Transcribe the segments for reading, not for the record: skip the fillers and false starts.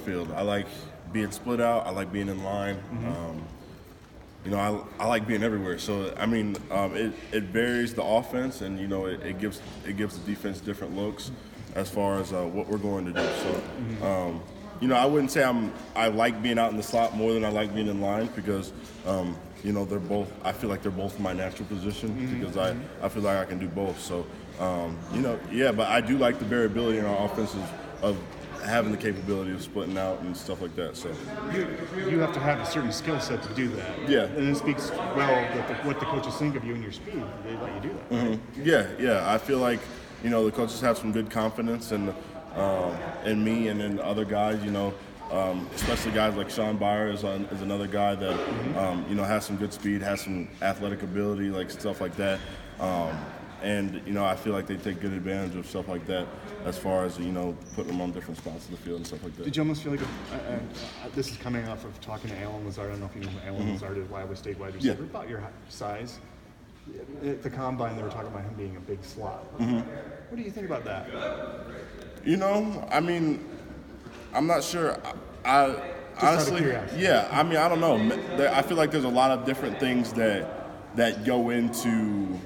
field. I like being split out. I like being in line. I like being everywhere. So I mean, it varies the offense, and it gives the defense different looks as far as what we're going to do. So I wouldn't say I like being out in the slot more than I like being in line because they're both. I feel like they're both my natural position because I feel like I can do both. So but I do like the variability in our offenses of having the capability of splitting out and stuff like that. So you have to have a certain skill set to do that. Yeah. And it speaks well with what the coaches think of you and your speed. They let you do that. Right? Yeah. I feel like the coaches have some good confidence in me and in other guys. Especially guys like Sean Byer is another guy that has some good speed, has some athletic ability, like stuff like that. I feel like they take good advantage of stuff like that as far as, putting them on different spots of the field and stuff like that. Did you almost feel like, this is coming off of talking to Alan Lazard, I don't know if you know who Alan Lazard is, Iowa State wide receiver, about your size. At the Combine, they were talking about him being a big slot. What do you think about that? I mean, I'm not sure. Honestly, I don't know. I feel like there's a lot of different things that go into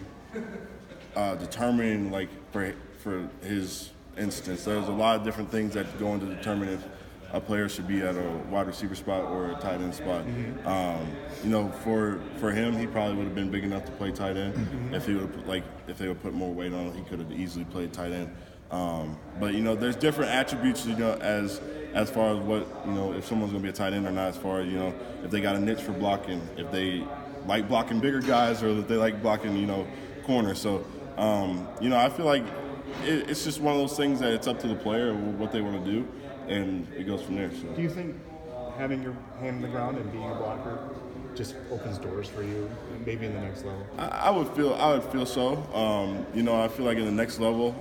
determining, like, for his instance, there's a lot of different things that go into determining if a player should be at a wide receiver spot or a tight end spot. For him, he probably would have been big enough to play tight end. If they would put more weight on him, he could have easily played tight end. But there's different attributes, as far as what, if someone's going to be a tight end or not, as far as, if they got a niche for blocking, if they like blocking bigger guys or if they like blocking, corners. So, I feel like it's just one of those things that it's up to the player what they want to do, and it goes from there. So. Do you think having your hand in the ground and being a blocker just opens doors for you, maybe in the next level? I would feel so. I feel like in the next level,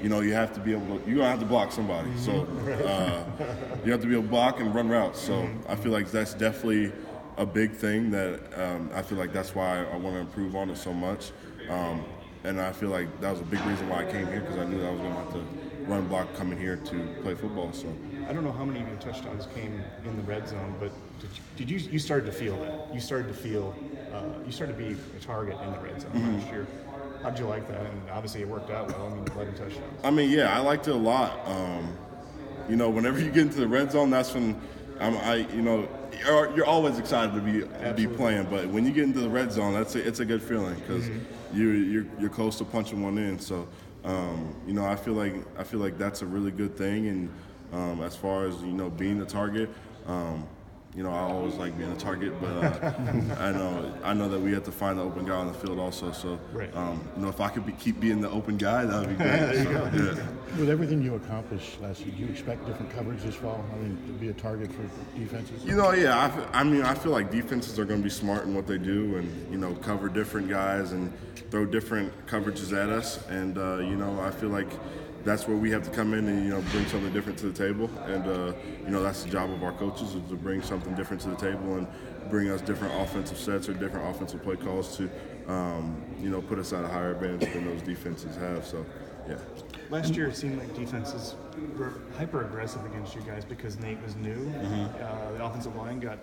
you have to be able to. You're gonna have to block somebody. So you have to be able to block and run routes. So I feel like that's definitely a big thing that I feel like that's why I want to improve on it so much. And I feel like that was a big reason why I came here, because I knew that I was going to have to run block coming here to play football. So I don't know how many of your touchdowns came in the red zone, but you started to feel that? You started to feel you started to be a target in the red zone last year. How'd you like that? And obviously it worked out well. 11 touchdowns. I liked it a lot. Whenever you get into the red zone, that's when you're always excited to be playing. But when you get into the red zone, it's a good feeling because you're close to punching one in. So I feel like that's a really good thing. And as far as being the target. I always like being a target, but I know that we have to find the open guy on the field also. So, if I could keep being the open guy, that would be great. There you go. Yeah. With everything you accomplished last year, do you expect different coverage this fall? To be a target for defenses? I feel like defenses are going to be smart in what they do and, cover different guys and throw different coverages at us. And, I feel like that's where we have to come in and bring something different to the table, and that's the job of our coaches, is to bring something different to the table and bring us different offensive sets or different offensive play calls to put us at a higher advantage than those defenses have. So yeah. Last year it seemed like defenses were hyper aggressive against you guys because Nate was new. The offensive line got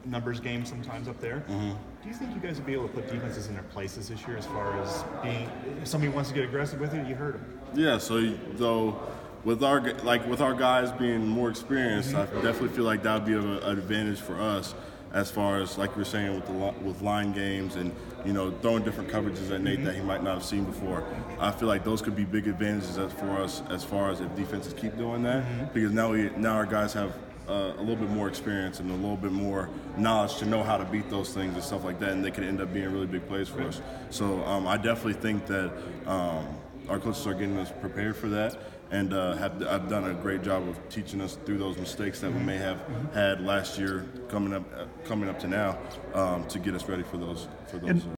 numbers game sometimes up there. Do you think you guys would be able to put defenses in their places this year, as far as being, if somebody wants to get aggressive with you, you heard them? Yeah, so with our guys being more experienced, I definitely feel like that would be an advantage for us, as far as, like we were saying, with line games and throwing different coverages at Nate that he might not have seen before. I feel like those could be big advantages for us, as far as if defenses keep doing that, because now our guys have a little bit more experience and a little bit more knowledge to know how to beat those things and stuff like that, and they can end up being really big plays for us. So I definitely think that our coaches are getting us prepared for that, and have done a great job of teaching us through those mistakes that we may have had last year coming up to now, to get us ready for those.